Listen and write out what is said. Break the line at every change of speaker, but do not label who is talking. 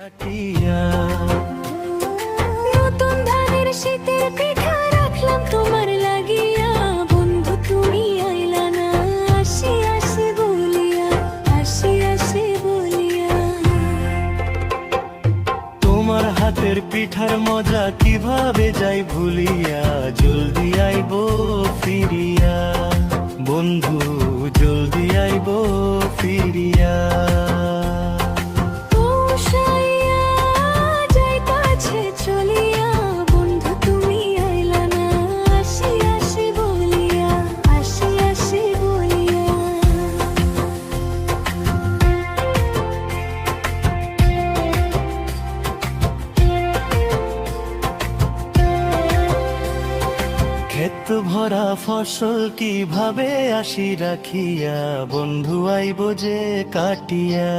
কাটিয়া।
নতুন ধানের শীতের পিঠা রাখলাম তোমার লাগিয়া, বন্ধু তুমি আইলা না আসি আসি বলিয়া, আসি আসি বলিয়া।
তোমার হাতের পিঠার মজা কিভাবে যাই ভুলিয়া, জলদি আইবো ফিরিয়া বন্ধু, জলদি আইবো ফিরিয়া।
পৌঁছাইয়া যাইতাছে চলিয়া, বন্ধু তুমি আইলা না আসি আসি বলিয়া, আসি আসি বলিয়া।
ক্ষেত ভরা ফসল কিভাবে আসি রাখিয়া, বন্ধু আইব যে কাটিয়া।